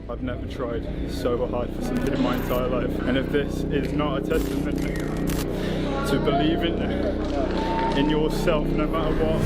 I've never tried so hard for something in my entire life. And if this is not a testament to believing in yourself no matter what,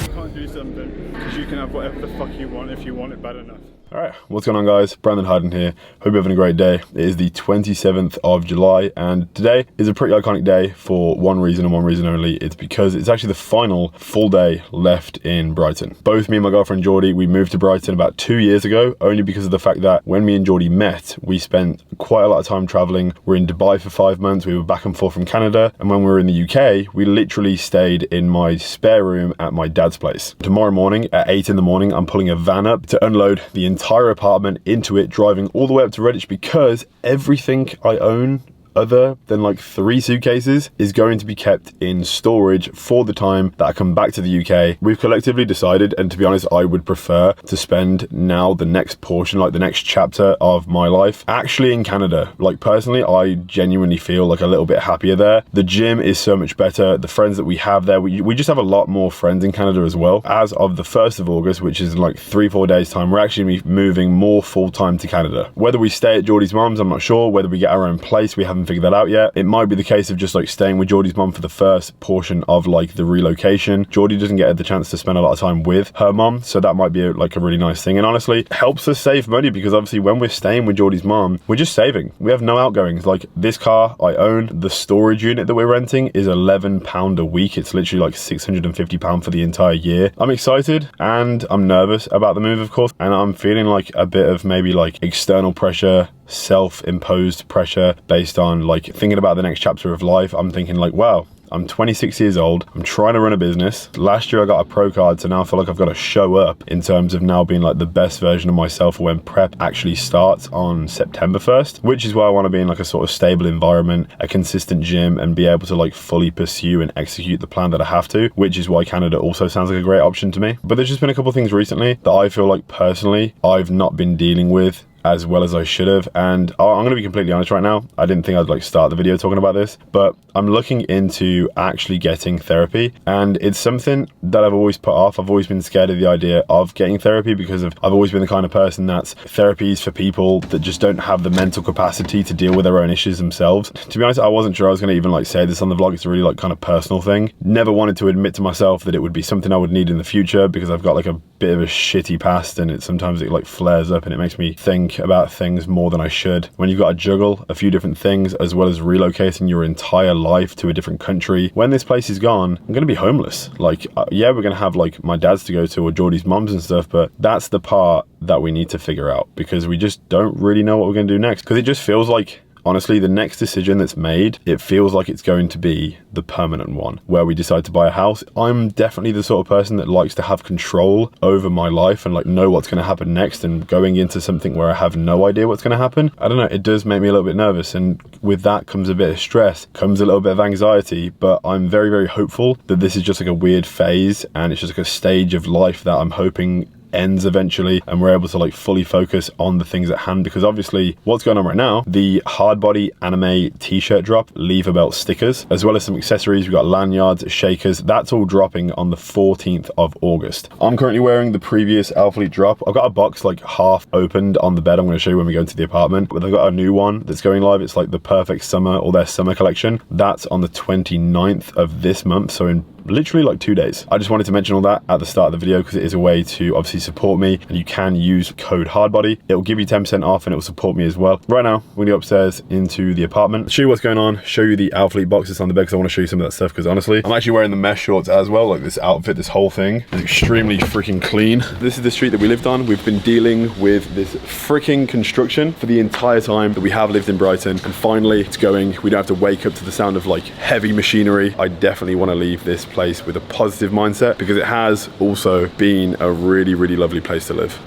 you can't do something because you can have whatever the fuck you want if you want it bad enough. Alright, what's going on guys? Brandon Harden here. Hope you're having a great day. It is the 27th of July and today is a pretty iconic day for one reason and one reason only. It's because it's actually the final full day left in Brighton. Both me and my girlfriend Geordie, we moved to Brighton about 2 years ago, only because of the fact that when me and Geordie met, we spent quite a lot of time traveling. We're in Dubai for 5 months, we were back and forth from Canada, and when we were in the UK, we literally stayed in my spare room at my dad's place. Tomorrow morning at 8 in the morning, I'm pulling a van up to unload the entire apartment into it, driving all the way up to Redditch because everything I own other than like 3 suitcases is going to be kept in storage for the time that I come back to the UK. We've collectively decided, and to be honest, I would prefer to spend now the next portion, like the next chapter of my life, actually in Canada. Like personally, I genuinely feel like a little bit happier there. The gym is so much better. The friends that we have there, we just have a lot more friends in Canada as well. As of the 1st of August, which is in like 3-4 days time, we're actually moving more full-time to Canada. Whether we stay at Geordie's mom's, I'm not sure. Whether we get our own place, we haven't figured that out yet. It might be the case of just like staying with Geordie's mom for the first portion of like the relocation. Geordie doesn't get the chance to spend a lot of time with her mom, so that might be like a really nice thing, and honestly helps us save money because obviously when we're staying with Geordie's mom, we're just saving. We have no outgoings. Like this car I own, the storage unit that we're renting is £11 a week. It's literally like £650 for the entire year. I'm excited and I'm nervous about the move, of course, and I'm feeling like a bit of maybe like external pressure, self-imposed pressure based on like thinking about the next chapter of life. I'm thinking like, wow, I'm 26 years old. I'm trying to run a business. Last year I got a pro card, so now I feel like I've got to show up in terms of now being like the best version of myself when prep actually starts on September 1st, which is why I want to be in like a sort of stable environment, a consistent gym, and be able to like fully pursue and execute the plan that I have to, which is why Canada also sounds like a great option to me. But there's just been a couple of things recently that I feel like personally I've not been dealing with as well as I should have, and I'm gonna be completely honest right now, I didn't think I'd like start the video talking about this, but I'm looking into actually getting therapy, and it's something that I've always put off. I've always been scared of the idea of getting therapy because I've always been the kind of person that's therapies for people that just don't have the mental capacity to deal with their own issues themselves. To be honest, I wasn't sure I was gonna even like say this on the vlog. It's a really like kind of personal thing. Never wanted to admit to myself that it would be something I would need in the future because I've got like a bit of a shitty past, and sometimes it like flares up and it makes me think about things more than I should. When you've got to juggle a few different things as well as relocating your entire life to a different country, when this place is gone, I'm gonna be homeless. Like yeah, we're gonna have like my dad's to go to or Geordie's mom's and stuff, but that's the part that we need to figure out because we just don't really know what we're gonna do next, because it just feels like, honestly, the next decision that's made, it feels like it's going to be the permanent one where we decide to buy a house. I'm definitely the sort of person that likes to have control over my life and like know what's going to happen next, and going into something where I have no idea what's going to happen, I don't know, it does make me a little bit nervous, and with that comes a bit of stress, comes a little bit of anxiety, but I'm very, very hopeful that this is just like a weird phase and it's just like a stage of life that I'm hoping ends eventually and we're able to like fully focus on the things at hand, because obviously what's going on right now, the hard body anime t-shirt drop, lever belt stickers, as well as some accessories. We've got lanyards, shakers, that's all dropping on the 14th of August. I'm currently wearing the previous Alphalete drop. I've got a box like half opened on the bed. I'm going to show you when we go into the apartment, but they've got a new one that's going live. It's like the perfect summer, or their summer collection. That's on the 29th of this month, so in literally like 2 days. I just wanted to mention all that at the start of the video because it is a way to obviously support me, and you can use code HARDBODY. It will give you 10% off and it will support me as well. Right now, we're gonna go upstairs into the apartment, show you what's going on, show you the Alphalete box that's on the bed because I want to show you some of that stuff, because honestly, I'm actually wearing the mesh shorts as well. Like this outfit, this whole thing is extremely freaking clean. This is the street that we lived on. We've been dealing with this freaking construction for the entire time that we have lived in Brighton, and finally it's going. We don't have to wake up to the sound of like heavy machinery. I definitely want to leave this place with a positive mindset because it has also been a really, really lovely place to live.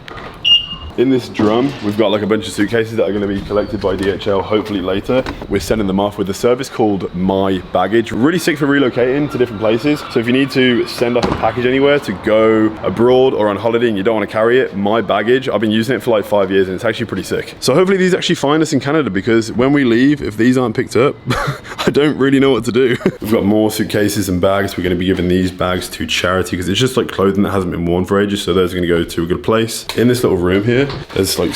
In this drum, we've got like a bunch of suitcases that are going to be collected by DHL hopefully later. We're sending them off with a service called My Baggage. Really sick for relocating to different places. So if you need to send off a package anywhere to go abroad or on holiday and you don't want to carry it, My Baggage, I've been using it for like 5 years and it's actually pretty sick. So hopefully these actually find us in Canada, because when we leave, if these aren't picked up, I don't really know what to do. We've got more suitcases and bags. We're going to be giving these bags to charity because it's just like clothing that hasn't been worn for ages. So those are going to go to a good place. In this little room here, there's like,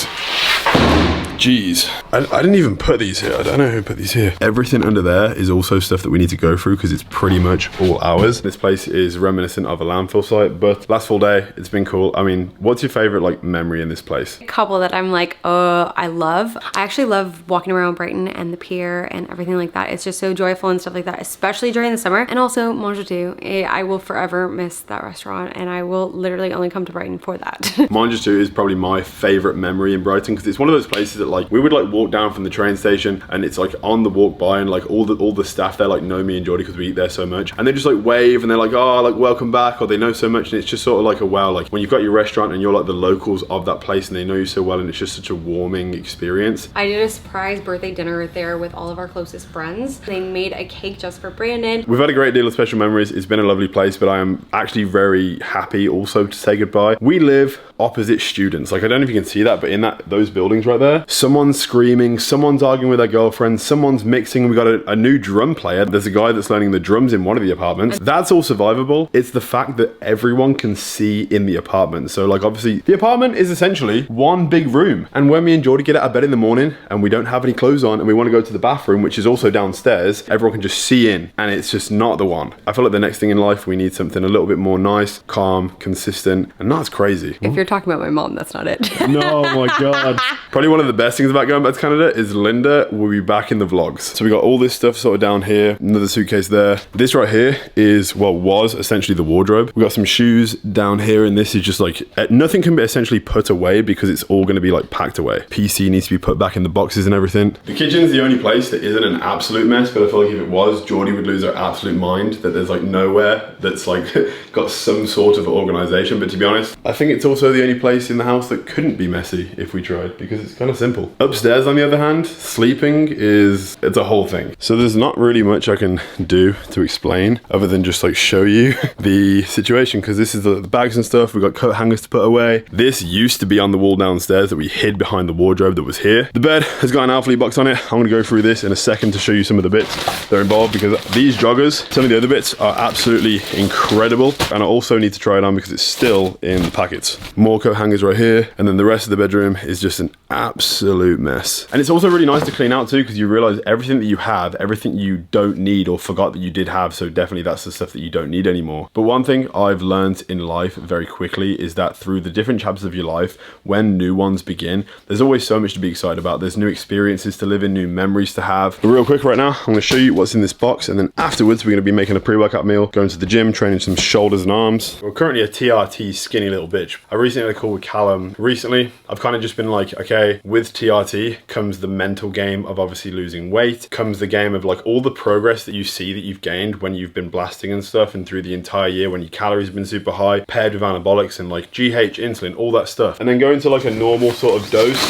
geez, I didn't even put these here. I don't know who put these here. Everything under there is also stuff that we need to go through because it's pretty much all ours. This place is reminiscent of a landfill site, but last full day, it's been cool. I mean, what's your favorite like memory in this place? A couple that I'm like, I love. I actually love walking around Brighton and the pier and everything like that. It's just so joyful and stuff like that, especially during the summer. And also Manger 2. I will forever miss that restaurant and I will literally only come to Brighton for that. Manger 2 is probably my favorite memory in Brighton because it's one of those places that like we would like walk down from the train station and it's like on the walk by and like all the staff there like know me and Geordie because we eat there so much, and they just like wave and they're like, oh, like welcome back, or they know so much, and it's just sort of like a wow, like when you've got your restaurant and you're like the locals of that place and they know you so well, and it's just such a warming experience. I did a surprise birthday dinner there with all of our closest friends. They made a cake just for Brandon. We've had a great deal of special memories. It's been a lovely place, but I am actually very happy also to say goodbye. We live opposite students. Like I don't know if you can see that, but in those buildings right there, someone's screaming, someone's arguing with their girlfriend, someone's mixing. We got a new drum player. There's a guy that's learning the drums in one of the apartments. That's all survivable. It's the fact that everyone can see in the apartment. So like obviously the apartment is essentially one big room. And when me and Geordie get out of bed in the morning and we don't have any clothes on and we want to go to the bathroom, which is also downstairs, everyone can just see in, and it's just not the one. I feel like the next thing in life, we need something a little bit more nice, calm, consistent, and not as crazy. If you're talking about my mom, that's not it. No, my God. Probably one of the best things about going back to Canada is Linda will be back in the vlogs. So we got all this stuff sort of down here, another suitcase there. This right here is what was essentially the wardrobe. We got some shoes down here, and this is just like, nothing can be essentially put away because it's all going to be like packed away. PC needs to be put back in the boxes and everything. The kitchen's the only place that isn't an absolute mess, but I feel like if it was, Geordie would lose her absolute mind that there's like nowhere that's like got some sort of organization. But to be honest, I think it's also the only place in the house that couldn't be messy if we tried, because it's kind of simple. Upstairs, on the other hand, sleeping it's a whole thing. So there's not really much I can do to explain other than just like show you the situation, because this is the bags and stuff. We've got coat hangers to put away. This used to be on the wall downstairs that we hid behind the wardrobe that was here. The bed has got an Alpha box on it. I'm gonna go through this in a second to show you some of the bits that are involved, because these joggers, some of the other bits are absolutely incredible, and I also need to try it on because it's still in the packets. More coat hangers right here, and then the rest of the bedroom is just an absolute mess. And it's also really nice to clean out too, because you realize everything that you have, everything you don't need or forgot that you did have, so definitely that's the stuff that you don't need anymore. But one thing I've learned in life very quickly is that through the different chapters of your life, when new ones begin, there's always so much to be excited about. There's new experiences to live in, new memories to have. But real quick right now, I'm gonna show you what's in this box, and then afterwards we're gonna be making a pre-workout meal, going to the gym, training some shoulders and arms. We're currently a TRT skinny little bitch. I recently had a call with Callum. Recently, I've kind of just been like, okay, with TRT comes the mental game of obviously losing weight, comes the game of like all the progress that you see that you've gained when you've been blasting and stuff, and through the entire year when your calories have been super high, paired with anabolics and like GH, insulin, all that stuff. And then going to like a normal sort of dose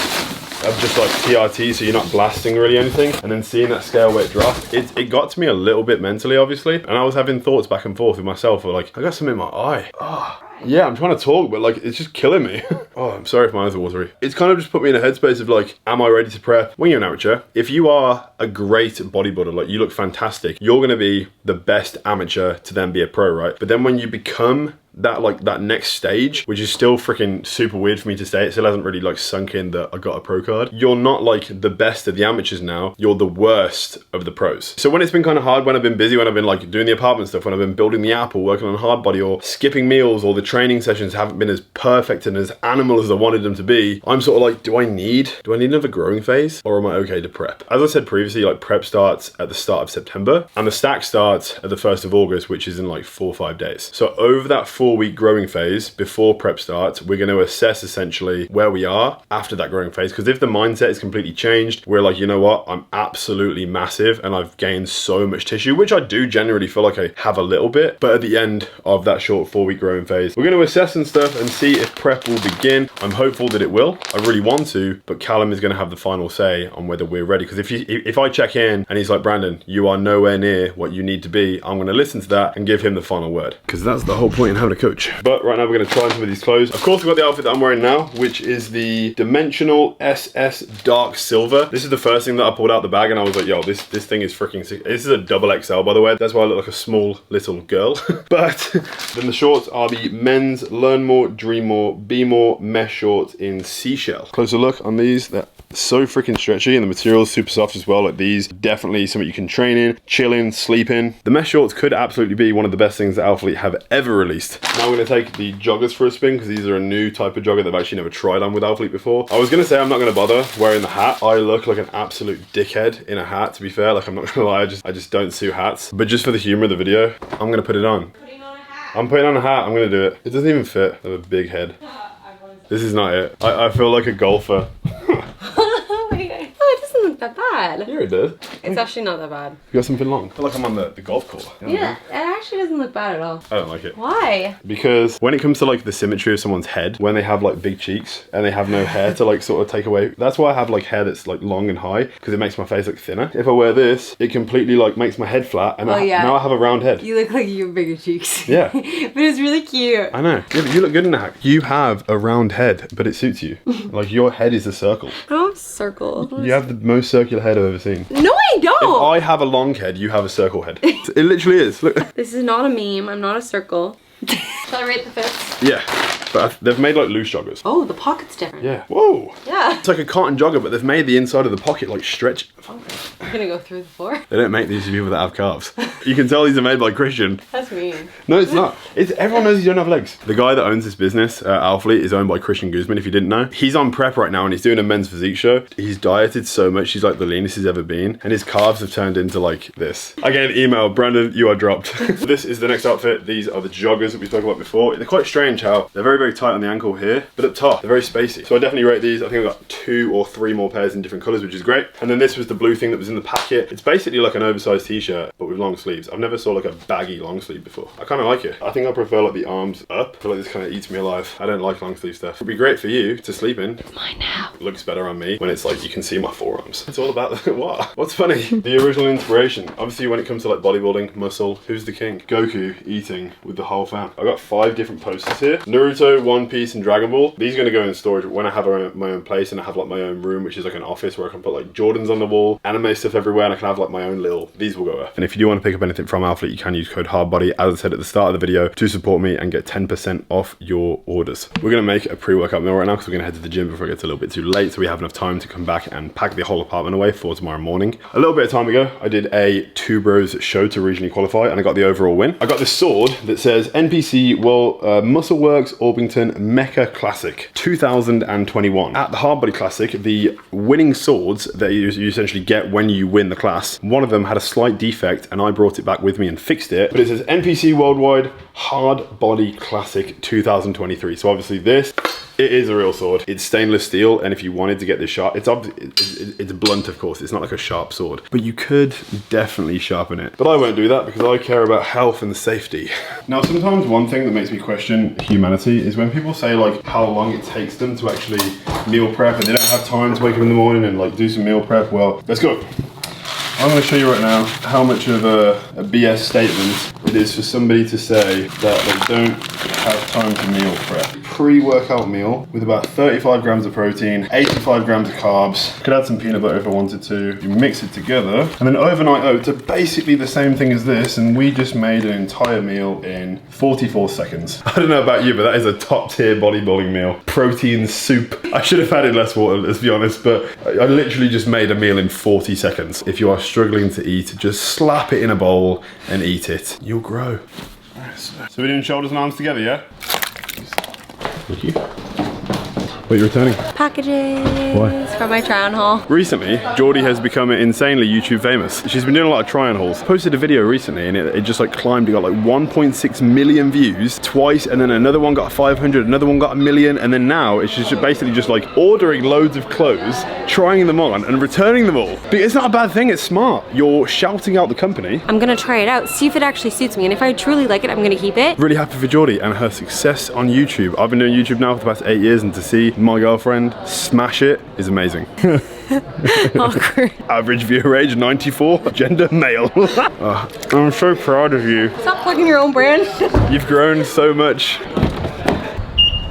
of just like TRT, so you're not blasting really anything, and then seeing that scale weight drop, it got to me a little bit mentally, obviously, and I was having thoughts back and forth with myself of like, I got something in my eye. Oh. Yeah, I'm trying to talk, but like, it's just killing me. Oh, I'm sorry if my eyes are watery. It's kind of just put me in a headspace of like, am I ready to prep? When you're an amateur, if you are a great bodybuilder, like you look fantastic, you're gonna be the best amateur to then be a pro, right? But then when you become that next stage, which is still freaking super weird for me to say, it still hasn't really like sunk in that I got a pro card. You're not like the best of the amateurs now, you're the worst of the pros. So when it's been kind of hard, when I've been busy, when I've been like doing the apartment stuff, when I've been building the app or working on hard body or skipping meals, or the training sessions haven't been as perfect and as animal as I wanted them to be, I'm sort of like, do I need another growing phase, or am I okay to prep? As I said previously, like prep starts at the start of September and the stack starts at the 1st of August, which is in like 4 or 5 days. So over that 4-week growing phase before prep starts, we're going to assess essentially where we are after that growing phase. Because if the mindset is completely changed, we're like, you know what, I'm absolutely massive and I've gained so much tissue, which I do generally feel like I have a little bit. But at the end of that short 4-week growing phase, we're going to assess and stuff and see if prep will begin. I'm hopeful that it will. I really want to, but Callum is going to have the final say on whether we're ready. Because if I check in and he's like, Brandon, you are nowhere near what you need to be, I'm going to listen to that and give him the final word. Because that's the whole point in having a coach. But right now we're going to try some of these clothes. Of course, we've got the outfit that I'm wearing now, which is the Dimensional SS Dark Silver. This is the first thing that I pulled out the bag and I was like, yo, this thing is freaking sick. This is a double XL, by the way. That's why I look like a small little girl. But then the shorts are the men's Learn More, Dream More, Be More mesh shorts in seashell. Closer look on these. They're so freaking stretchy and the material is super soft as well. Like these, definitely something you can train in, chill in, sleep in. The mesh shorts could absolutely be one of the best things that Alphalete have ever released. Now I'm going to take the joggers for a spin because these are a new type of jogger that I've actually never tried on with Alphalete before. I was going to say I'm not going to bother wearing the hat. I look like an absolute dickhead in a hat, to be fair. Like, I'm not going to lie, I just don't suit hats. But just for the humor of the video, I'm going to put it on. I'm putting on a hat. I'm going to do it. It doesn't even fit. I have a big head. This is not it. I feel like a golfer. Oh, it doesn't look that bad. Yeah, it does. It's actually not that bad. You got something long? I feel like I'm on the golf course. Yeah, it actually doesn't look bad at all. I don't like it. Why? Because when it comes to like the symmetry of someone's head, when they have like big cheeks and they have no hair to like sort of take away, that's why I have like hair that's like long and high, because it makes my face look thinner. If I wear this, it completely like makes my head flat and now I have a round head. You look like you have bigger cheeks. Yeah. But it's really cute. I know. Yeah, but you look good in a hat. You have a round head, but it suits you. Like your head is a circle. I don't have a circle. You have the most circular head I've ever seen. No, I don't. If I have a long head, you have a circle head. It literally is. Look. This is not a meme. I'm not a circle. Shall I rate the fits? Yeah. But they've made like loose joggers. Oh, the pocket's different. Yeah. Whoa. Yeah. It's like a cotton jogger, but they've made the inside of the pocket like stretch. Okay. I'm gonna go through the floor. They don't make these for people that have calves. You can tell these are made by Christian. That's mean. No, it's not. Everyone knows you don't have legs. The guy that owns this business, Alphalete, is owned by Christian Guzman, if you didn't know. He's on prep right now and he's doing a men's physique show. He's dieted so much, he's like the leanest he's ever been. And his calves have turned into like this. I get an email, Brandon, you are dropped. This is the next outfit. These are the joggers that we spoke about before. They're quite strange how they're very, very tight on the ankle here, but up top, they're very spacey. So I definitely rate these. I think I've got 2 or 3 more pairs in different colors, which is great. And then this was the blue thing that was in the packet. It's basically like an oversized t-shirt, but with long sleeves. I've never saw like a baggy long sleeve before. I kind of like it. I think I prefer like the arms up. I feel like this kind of eats me alive. I don't like long sleeve stuff. It'd be great for you to sleep in. It's mine now. It looks better on me when it's like you can see my forearms. It's all about what? What's funny? The original inspiration. Obviously when it comes to like bodybuilding, muscle, who's the king? Goku eating with the whole fam. I've got 5 different posters here. Naruto, One Piece and Dragon Ball. These are going to go in storage when I have my own place and I have like my own room, which is like an office where I can put like Jordans on the wall, anime stuff everywhere, and I can have like my own little, these will go up. And if you do want to pick up anything from Alphalete, you can use code HARDBODY, as I said at the start of the video, to support me and get 10% off your orders. We're going to make a pre-workout meal right now because we're going to head to the gym before it gets a little bit too late, so we have enough time to come back and pack the whole apartment away for tomorrow morning. A little bit of time ago, I did a 2 Bros show to regionally qualify and I got the overall win. I got this sword that says NPC Muscleworks Orpington Mecha Classic 2021. At the Hardbody Classic, the winning swords that you essentially get when you win the class, one of them had a slight defect and I brought it back with me and fixed it, but it says NPC Worldwide Hard Body Classic 2023. So obviously this, it is a real sword. It's stainless steel, and if you wanted to get this sharp, it's blunt, of course. It's not like a sharp sword, but you could definitely sharpen it. But I won't do that because I care about health and safety. Now, sometimes one thing that makes me question humanity is when people say like how long it takes them to actually meal prep and they don't have time to wake up in the morning and like do some meal prep. Well, let's go. I'm going to show you right now how much of a BS statement it is for somebody to say that they don't have time to meal prep. Pre-workout meal with about 35 grams of protein, 85 grams of carbs. Could add some peanut butter if I wanted to. You mix it together, and then overnight oats are basically the same thing as this, and we just made an entire meal in 44 seconds. I don't know about you, but that is a top tier bodybuilding meal. Protein soup. I should have added less water, let's be honest, but I literally just made a meal in 40 seconds. If you are struggling to eat, just slap it in a bowl and eat it. You'll grow. So we're doing shoulders and arms together, yeah? Thank you. What are you returning? Packages. Why? From my try-on haul. Recently, Geordie has become insanely YouTube famous. She's been doing a lot of try-on hauls. Posted a video recently and it just like climbed. It got like 1.6 million views twice, and then another one got 500, another one got 1 million, and then now it's just basically just like ordering loads of clothes, trying them on, and returning them all. But it's not a bad thing. It's smart. You're shouting out the company. I'm gonna try it out, see if it actually suits me, and if I truly like it, I'm gonna keep it. Really happy for Geordie and her success on YouTube. I've been doing YouTube now for the past 8 years, and to see my girlfriend smash it is amazing. Awkward. Average viewer age 94, gender male. I'm so proud of you. Stop plugging your own brand. You've grown so much.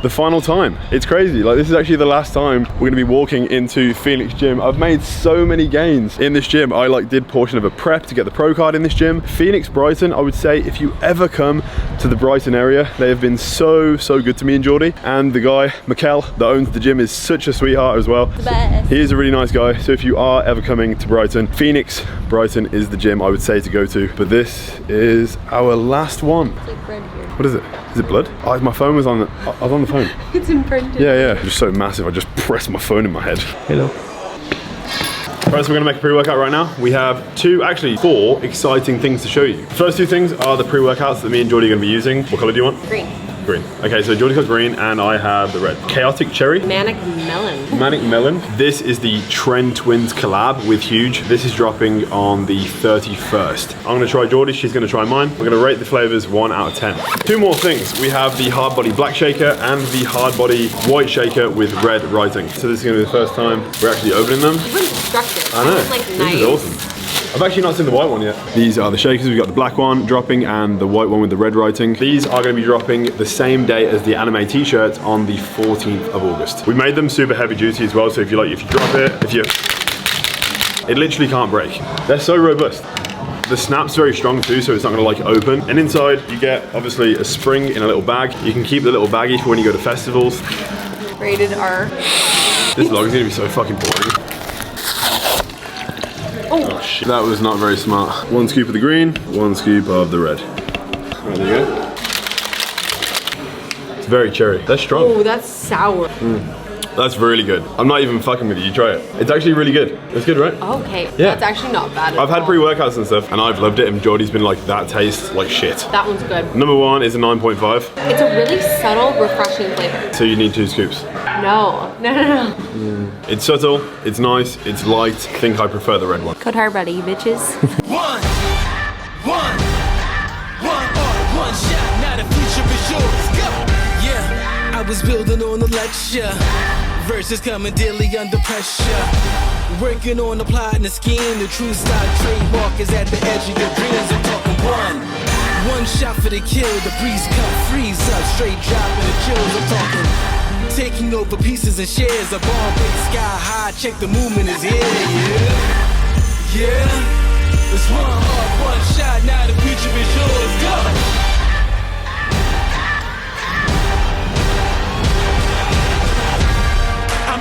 The final time. It's crazy. Like, this is actually the last time we're gonna be walking into Phoenix Gym. I've made so many gains in this gym. I like did portion of a prep to get the pro card in this gym. Phoenix, Brighton, I would say if you ever come to the Brighton area, they have been so good to me and Geordie. And the guy, Mikkel, that owns the gym is such a sweetheart as well. The best. He is a really nice guy. So if you are ever coming to Brighton, Phoenix, Brighton is the gym I would say to go to. But this is our last one. It's like bread here. What is it? Is it blood? Oh, my phone was on I was on the phone. It's imprinted. Yeah. Just so massive, I just pressed my phone in my head. Hello. Right, so we're gonna make a pre-workout right now. We have actually four exciting things to show you. The first two things are the pre-workouts that me and Geordie are gonna be using. What color do you want? Green. Green. Okay, so Geordie's got green and I have the red. Chaotic Cherry. Manic Melon. Manic Melon. This is the Trend Twins collab with Huge. This is dropping on the 31st. I'm gonna try Geordie, she's gonna try mine. We're gonna rate the flavors 1 out of 10. Two more things. We have the Hard Body Black Shaker and the Hard Body White Shaker with red writing. So this is gonna be the first time we're actually opening them. You've been destructive. I know. This is like this nice. is awesome. I've actually not seen the white one yet. These are the shakers. We've got the black one dropping and the white one with the red writing. These are going to be dropping the same day as the anime t-shirts on the 14th of August. We made them super heavy duty as well, so if you drop it, it literally can't break. They're so robust. The snap's very strong too, so it's not gonna like open. And inside you get obviously a spring in a little bag. You can keep the little baggie for when you go to festivals. Rated R. This vlog is gonna be so fucking boring. Oh shit. That was not very smart. 1 scoop of the green, 1 scoop of the red. Right, there you go. It's very cherry. That's strong. Oh, that's sour. That's really good. I'm not even fucking with you. You try it. It's actually really good. It's good, right? Okay. Yeah. That's actually not bad at all. I've had pre-workouts and stuff, and I've loved it, and Geordie's been like, that tastes like shit. That one's good. Number 1 is a 9.5. It's a really subtle, refreshing flavor. So you need 2 scoops. No. It's subtle, it's nice, it's light. I think I prefer the red one. Code Hard Buddy, bitches. One shot, now the future is yours. Go! Yeah, I was building on a lecture. Verses coming daily under pressure. Working on the plot and the scheme. The true stock trademark is at the edge of your dreams. I'm talking one shot for the kill. The breeze come freeze up, straight dropping the chills. I'm talking taking over pieces and shares. A ball big sky high. Check the movement is here. Yeah. It's one shot. Now the future is yours. Go.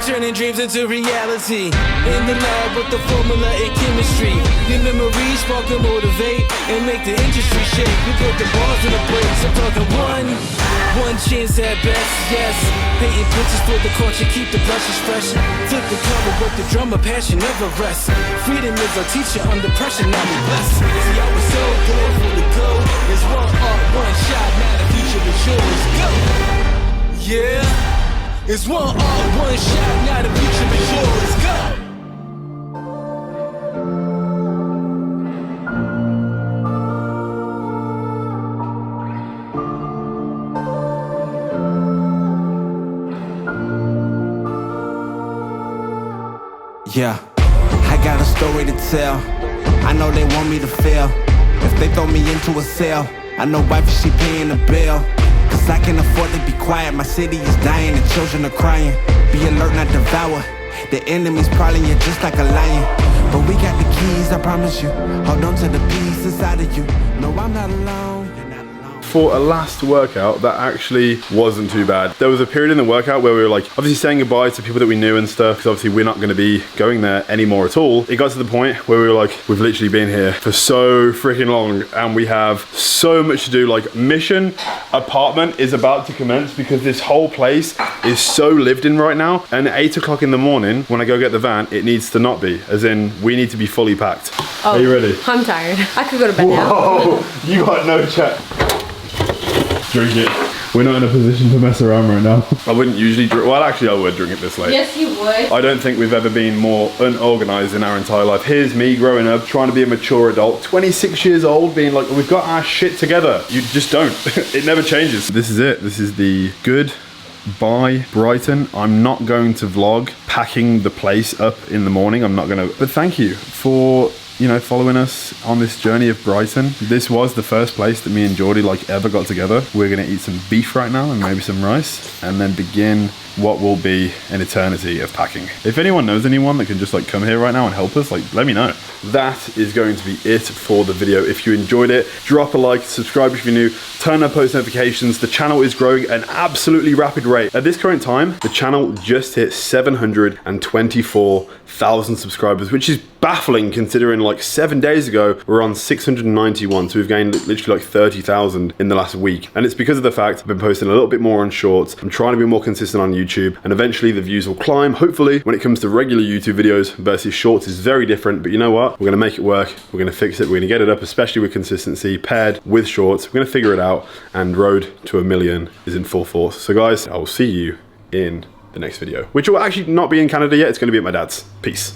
Turning dreams into reality. In the lab with the formula and chemistry. Your memories spark and motivate and make the industry shake. We put the balls in the brakes. I'm talking one chance at best, yes. Painting pictures for the culture, keep the brushes fresh. Flip the cover with the drummer, passion never rests. Freedom is our teacher under pressure, now we blessed. See, I was so good for the go. It's one shot, now the future is yours. Go! Yeah. It's one shot, now the future is yours. Go! Yeah, I got a story to tell. I know they want me to fail. If they throw me into a cell, I know wifey she paying the bill. Cause I can afford to be quiet. My city is dying and children are crying. Be alert, not devour. The enemy's prowling you just like a lion. But we got the keys, I promise you. Hold on to the peace inside of you. No, I'm not alone. for a last workout that actually wasn't too bad. There was a period in the workout where we were like obviously saying goodbye to people that we knew and stuff, because obviously we're not going to be going there anymore at all. It got to the point where we were like, we've literally been here for so freaking long and we have so much to do. Like, mission apartment is about to commence because this whole place is so lived in right now, and at 8 o'clock in the morning when I go get the van, it needs to not be, as in we need to be fully packed. Oh, are you ready? I'm tired. I could go to bed now. Whoa, you got no chat. Drink it. We're not in a position to mess around right now. I wouldn't usually drink, well actually I would drink it this late. Yes, you would. I don't think we've ever been more unorganized in our entire life. Here's me growing up, trying to be a mature adult, 26 years old, being like, we've got our shit together. You just don't. It never changes. This is it. This is the goodbye Brighton. I'm not going to vlog packing the place up in the morning. I'm not gonna, but thank you for, you know, following us on this journey of Brighton. This was the first place that me and Geordie like ever got together. We're gonna eat some beef right now and maybe some rice, and then begin what will be an eternity of packing. If anyone knows anyone that can just like come here right now and help us, like let me know. That is going to be it for the video. If you enjoyed it, drop a like, subscribe if you're new, turn on post notifications. The channel is growing at an absolutely rapid rate. At this current time, the channel just hit 724,000 subscribers, which is baffling considering like 7 days ago we're on 691, so we've gained literally like 30,000 in the last week. And it's because of the fact I've been posting a little bit more on shorts. I'm trying to be more consistent on YouTube, and eventually the views will climb. Hopefully when it comes to regular YouTube videos versus shorts is very different, but you know what, we're gonna make it work, we're gonna fix it, we're gonna get it up, especially with consistency paired with shorts. We're gonna figure it out, and road to 1 million is in full force. So guys, I will see you in the next video, which will actually not be in Canada yet. It's gonna be at my dad's. Peace.